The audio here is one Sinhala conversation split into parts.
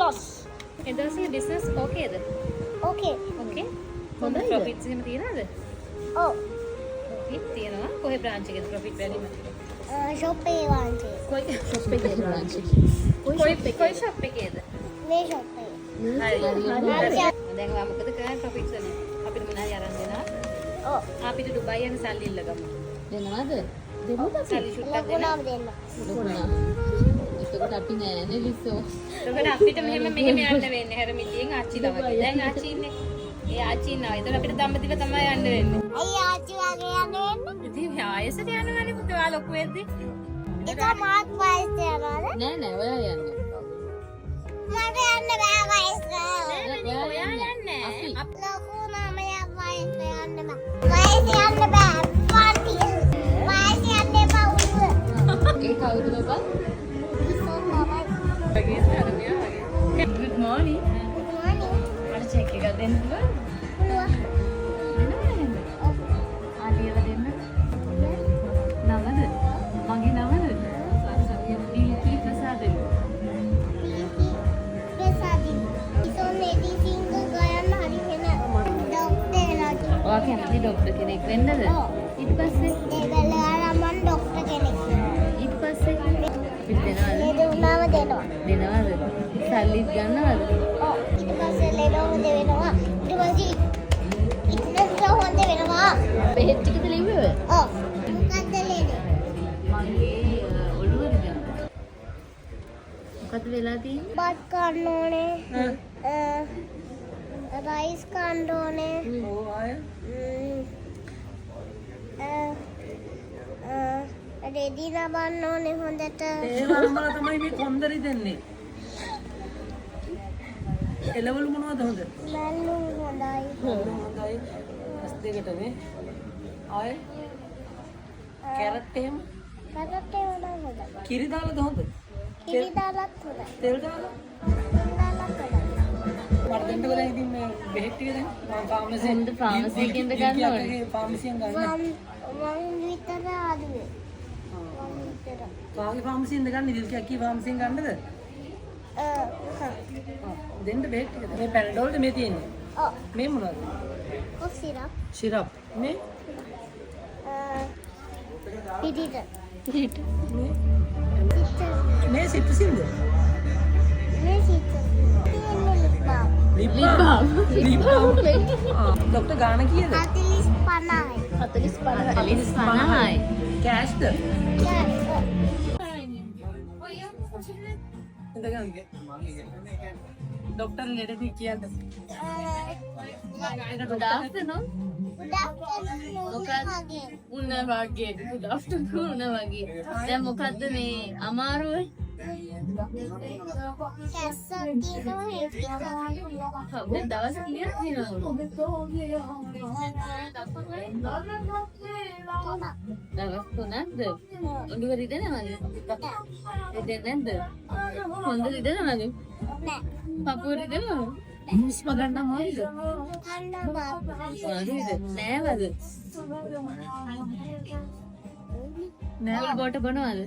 loss. එදවසේ බිස්නස් ඕකේද? Okay. ඕකේ. හොඳ ප්‍රොෆිට්ස් එහෙම තියනවද? Oh. ප්‍රොෆිට් තියනවා. කොහේ බ්‍රාන්ච් එකේද ප්‍රොෆිට් වැඩිම? Shop එකේ වාන්චේ. කොයි ෂොප් එකේ බ්‍රාන්ච් එක. කොයි ෂොප් එකේද? මේ shop එකේ. හරි. හරි. දැන් ඔයා මොකද කරන්නේ ප්‍රොෆිට්ස් වලින්? අපිට මොනවාරි අරන් දෙනවා. Oh. අපිට දුබයි යන සල්ලි ඉල්ලගමු. දෙනවද? දෙමුද? සල්ලි ෂුට්ටක් දෙන්න. ලකුණාම දෙන්න. ලොකුණා. එතකොට අපි නෑනේ ලිස්සෝ. එතකොට අපිට මෙහෙම යන්න වෙන්නේ. හැර මිටියෙන් ආච්චිලා වගේ. දැන් ආච්චි ඉන්නේ. ඒ ආච්චි ඉන්නවා. එතකොට අපිට දම්ම දීලා තමයි යන්න වෙන්නේ. අයිය ආච්චි වගේ යන්න වෙන්නේ. ඉතින් ආයෙසට යනවනේ පුතේ ඔයා ලොකු වෙද්දි. ඒක මාත් වයස් යනවාද? නෑ නෑ ඔයා යන්න. මට යන්න බෑ වයස් ගාව. ඔයා යන්නේ. අපි ලකුණාම වයස් යන්න බෑ. වයස් යන්න බෑ. පාටි. වයස් යන්න එපා උඩුව. ඒ කවුද බබා? වගේ හරියා වගේ. Good morning. මට චෙක් එකක් දෙන්න පුළුවන්ද? ආලියව දෙන්න. නමද? මගේ නමද? දීපි ප්‍රසාදෙන්. ඔයා කැමති ડોක්ටර් කෙනෙක් වෙන්නද? ඊට පස්සේ ඊට පස්සේ අපිට දෙනවද? සල්ලිත් ගන්නවද? බෙහෙත් ටිකද ලිව්වේ? මගේ ඔළුවද ගන්න. මොකද වෙලා තියෙන්නේ? බත් කන්න ඕනේ. රයිස් කන්න ඕනේ. රෙදි නබන්න ඕනේ හොඳට. ඒ වරමල තමයි මේ කොන්දරි දෙන්නේ. එළවලු මොනවද හොඳ? මැල්ලුම් හොඳයි. හොඳයි. ඇස් දෙකට නේ. ආය කැරට් එහෙම කැරට් එක හොඳයි. කිරි දාලාද හොඳ? කිරි දාලත් හොඳයි. තෙල් දාලා දාලත් හොඳයි. මට දෙන්නකෝ දැන් ඉතින් මේ බෙහෙත් ටික දැන් මම ෆාමසි හොඳ ෆාමසි එකෙන්ද ගන්න ඕනේ? ෆාමසියෙන් ගන්න. මම විතර ආදුවේ. මම විතර. කාගේ ෆාමසියෙන්ද ගන්න? දිල්කියක් කී ෆාමසියෙන් ගන්නද? දෙන්න බෙහෙත් ටික. මේ පැනඩෝල්ද මේ තියෙන්නේ? ඔව්. මේ මොනවද? කොසිරප්. සිරප්. මේ පිටිට. ඊට මේ පිට. මේ සිත්සින්ද? මේ සිත. තියෙන්නේ ලිප්බාම්. ලිප් බාම්. ලිප් බාම්. ડોක්ටර් ගාන කීයද? 40 50යි. කෑෂ්ද? 50. ડોක්ටර් ලෙඩදී කියන්න. Good afternoon. උන්න වගේ. Good afternoon උන්න වගේ. දැන් මොකද්ද මේ අමාරුවේ? දැන් දවස් කීයක් තියෙනවද? දවස් 3ක්ද? ඔළුව රිදෙනවද? රිදෙන්නේ නැද්ද? හොඳ රිදෙනවද? පපුව රිදෙනවද? හුස්ම ගන්න මොකද? නෑවද? නෑ බොට බොනවද?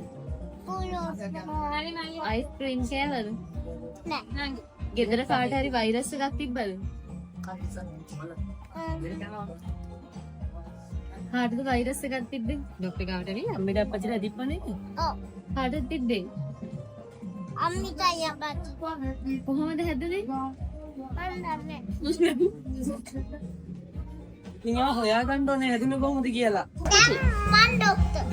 අයිස්ක්‍රීම් කෑවද? නෑ. ගෙදර කාට හරි වෛරස් එකක් තිබ්බද? කාටද වෛරස් එකක් තිබ්බේ? ડોක්ටර් ගාවට නේ අම්මට අප්පච්චිලා තිබ්බනේ. ඔව්. කාටද තිබ්බේ? අම්මිටයි අප්පච්චි. කොහොමද හැදුනේ? මම දන්නේ. ඉතින් ආ හොයාගන්න ඕනේ හැදුනේ කොහොමද කියලා. දැන් මන් ડોක්ටර්.